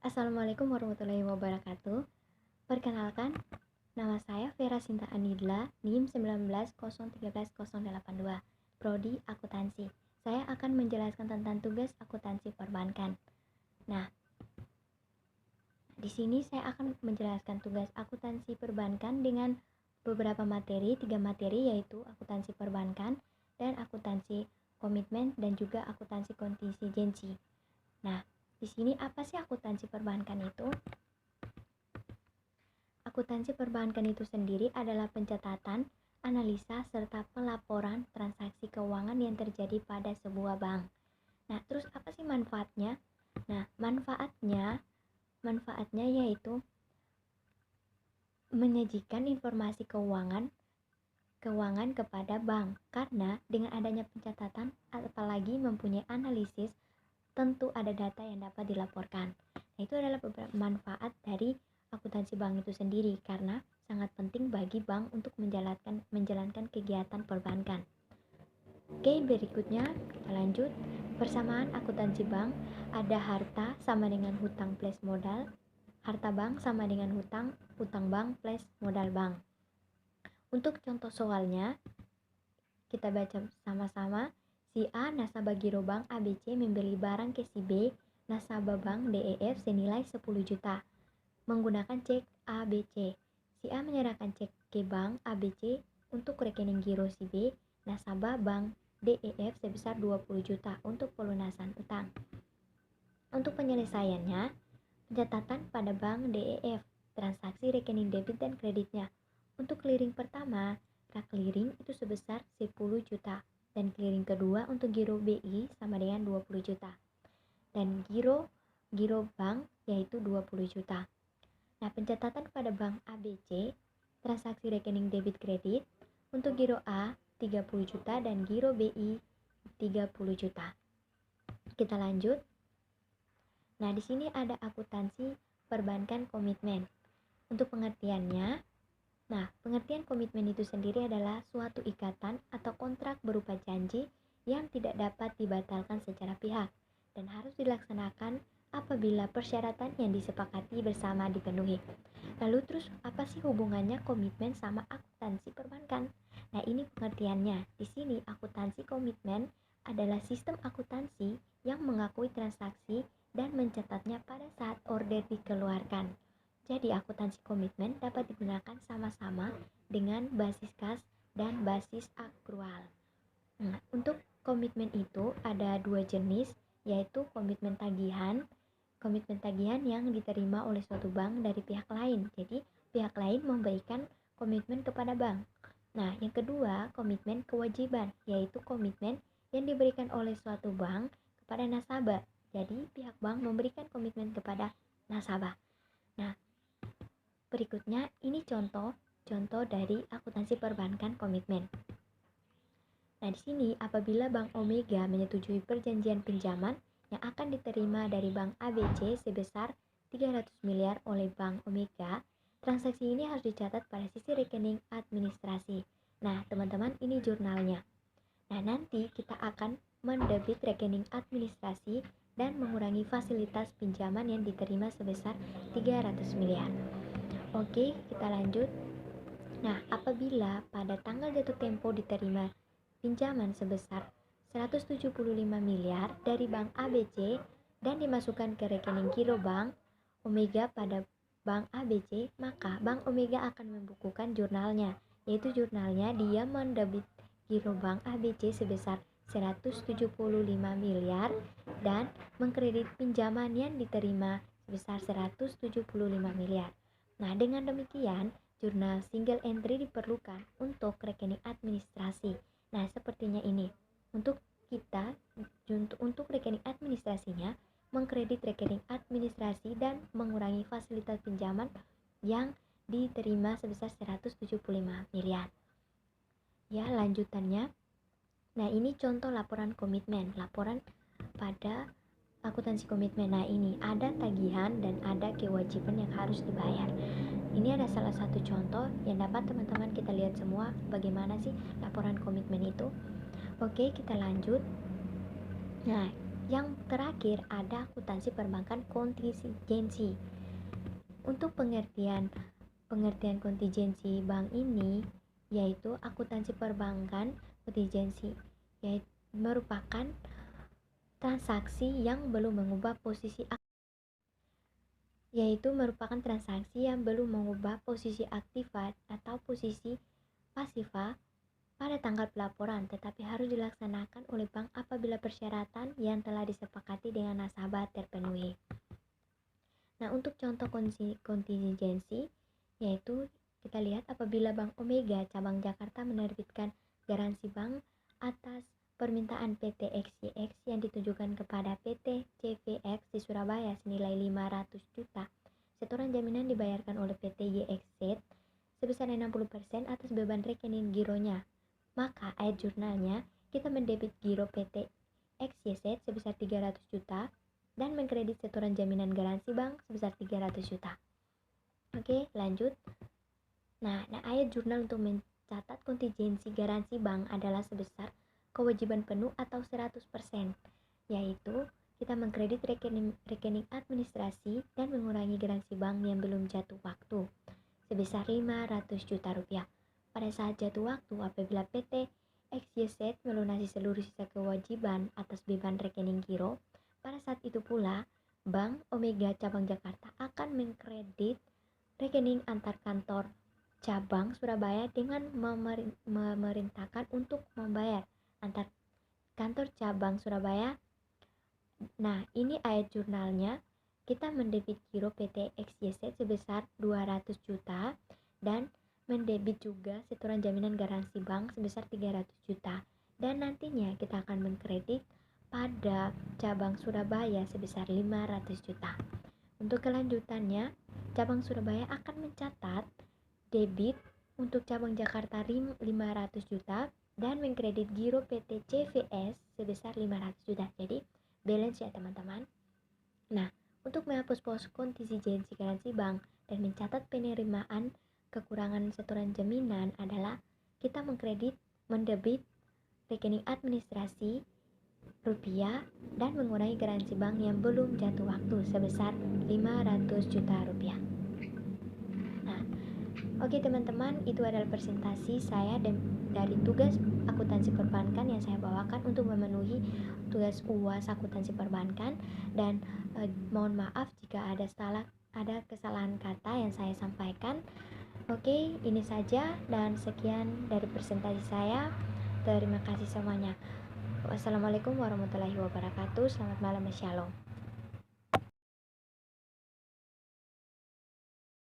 Assalamualaikum warahmatullahi wabarakatuh. Perkenalkan, nama saya Vera Sinta Anidla, NIM 19013082, Prodi Akuntansi. Saya akan menjelaskan tentang tugas akuntansi perbankan. Nah, di sini saya akan menjelaskan tugas akuntansi perbankan dengan beberapa materi, 3 materi, yaitu akuntansi perbankan dan akuntansi komitmen dan juga akuntansi kontingensi. Nah, di sini apa sih akuntansi perbankan itu? Akuntansi perbankan itu sendiri adalah pencatatan, analisa, serta pelaporan transaksi keuangan yang terjadi pada sebuah bank. Nah, terus apa sih manfaatnya? Nah, manfaatnya yaitu menyajikan informasi keuangan kepada bank. Karena dengan adanya pencatatan, apalagi mempunyai analisis, tentu ada data yang dapat dilaporkan. Nah, itu adalah beberapa manfaat dari akuntansi bank itu sendiri, karena sangat penting bagi bank untuk menjalankan kegiatan perbankan. Oke, berikutnya kita lanjut. Persamaan akuntansi bank, ada harta sama dengan hutang plus modal. Harta bank sama dengan hutang bank plus modal bank. Untuk contoh soalnya, kita baca sama-sama. Si A, nasabah giro bank ABC, membeli barang ke si B, nasabah bank DEF senilai 10 juta menggunakan cek ABC. Si A menyerahkan cek ke bank ABC untuk rekening giro si B, nasabah bank DEF sebesar 20 juta untuk pelunasan utang. Untuk penyelesaiannya, pencatatan pada bank DEF, transaksi rekening debit dan kreditnya. Untuk clearing pertama, clearing itu sebesar 10 juta dan clearing kedua untuk giro BI sama dengan 20 juta. Dan giro bank yaitu 20 juta. Nah, pencatatan pada bank ABC, transaksi rekening debit kredit untuk giro A 30 juta dan giro BI 30 juta. Kita lanjut. Nah, di sini ada akuntansi perbankan komitmen. Untuk pengertiannya, pengertian komitmen itu sendiri adalah suatu ikatan atau kontrak berupa janji yang tidak dapat dibatalkan secara pihak dan harus dilaksanakan apabila persyaratan yang disepakati bersama dipenuhi. Lalu terus apa sih hubungannya komitmen sama akuntansi perbankan? Nah, ini pengertiannya. Di sini akuntansi komitmen adalah sistem akuntansi yang mengakui transaksi dan mencatatnya pada saat order dikeluarkan. Jadi akuntansi komitmen dapat digunakan sama-sama dengan basis kas dan basis akrual. Nah, untuk komitmen itu ada 2 jenis, yaitu komitmen tagihan yang diterima oleh suatu bank dari pihak lain. Jadi pihak lain memberikan komitmen kepada bank. Nah, yang kedua, komitmen kewajiban, yaitu komitmen yang diberikan oleh suatu bank kepada nasabah. Jadi pihak bank memberikan komitmen kepada nasabah. Nah, berikutnya ini contoh dari akuntansi perbankan komitmen. Nah, di sini apabila Bank Omega menyetujui perjanjian pinjaman yang akan diterima dari Bank ABC sebesar 300 miliar oleh Bank Omega, transaksi ini harus dicatat pada sisi rekening administrasi. Nah, teman-teman, ini jurnalnya. Nah, nanti kita akan mendebit rekening administrasi dan mengurangi fasilitas pinjaman yang diterima sebesar 300 miliar. Oke, kita lanjut. Nah, apabila pada tanggal jatuh tempo diterima pinjaman sebesar 175 miliar dari Bank ABC dan dimasukkan ke rekening giro Bank Omega pada Bank ABC, maka Bank Omega akan membukukan jurnalnya, yaitu jurnalnya dia mendebit giro Bank ABC sebesar 175 miliar dan mengkredit pinjaman yang diterima sebesar 175 miliar. Nah, dengan demikian, jurnal single entry diperlukan untuk rekening administrasi. Nah, sepertinya ini. Untuk rekening administrasinya, mengkredit rekening administrasi dan mengurangi fasilitas pinjaman yang diterima sebesar 175 miliar. Ya, lanjutannya. Nah, ini contoh laporan komitmen, laporan pada akuntansi komitmen. Nah, ini ada tagihan dan ada kewajiban yang harus dibayar. Ini ada salah satu contoh yang dapat teman-teman kita lihat semua bagaimana sih laporan komitmen itu. Oke, kita lanjut. Nah, Yang terakhir ada akuntansi perbankan kontingensi. Untuk pengertian kontingensi bank ini yaitu akuntansi perbankan kontingensi, yaitu merupakan transaksi yang belum mengubah posisi aktiva atau posisi pasiva pada tanggal pelaporan, tetapi harus dilaksanakan oleh bank apabila persyaratan yang telah disepakati dengan nasabah terpenuhi. Nah, untuk contoh kontingensi yaitu kita lihat apabila Bank Omega cabang Jakarta menerbitkan garansi bank atas permintaan PT XYX yang ditujukan kepada PT CVX di Surabaya senilai 500 juta. Setoran jaminan dibayarkan oleh PT YXZ sebesar 60% atas beban rekening gironya. Maka ayat jurnalnya kita mendebit giro PT XYZ sebesar 300 juta dan mengkredit setoran jaminan garansi bank sebesar 300 juta. Oke, lanjut. Nah, ayat jurnal untuk mencatat kontingensi garansi bank adalah sebesar kewajiban penuh atau 100%, yaitu kita mengkredit rekening administrasi dan mengurangi garansi bank yang belum jatuh waktu sebesar 500 juta rupiah. Pada saat jatuh waktu apabila PT XYZ melunasi seluruh sisa kewajiban atas beban rekening giro, pada saat itu pula Bank Omega cabang Jakarta akan mengkredit rekening antar kantor cabang Surabaya dengan memerintahkan untuk membayar antar kantor cabang Surabaya. Nah, ini ayat jurnalnya. Kita mendebit giro PT XYZ sebesar 200 juta dan mendebit juga setoran jaminan garansi bank sebesar 300 juta. Dan nantinya kita akan mengkredit pada cabang Surabaya sebesar 500 juta. Untuk kelanjutannya, cabang Surabaya akan mencatat debit untuk cabang Jakarta 500 juta dan mengkredit giro PT CVS sebesar 500 juta. Jadi balance ya teman-teman. Nah, untuk menghapus pos kontingensi garansi bank dan mencatat penerimaan kekurangan setoran jaminan adalah kita mendebit rekening administrasi rupiah dan mengurangi garansi bank yang belum jatuh waktu sebesar 500 juta rupiah. Nah, oke teman-teman, itu adalah presentasi saya dari tugas akuntansi perbankan yang saya bawakan untuk memenuhi tugas UAS akuntansi perbankan, dan mohon maaf jika ada kesalahan kata yang saya sampaikan. Oke, ini saja dan sekian dari presentasi saya. Terima kasih semuanya. Wassalamualaikum warahmatullahi wabarakatuh. Selamat malam, shalom.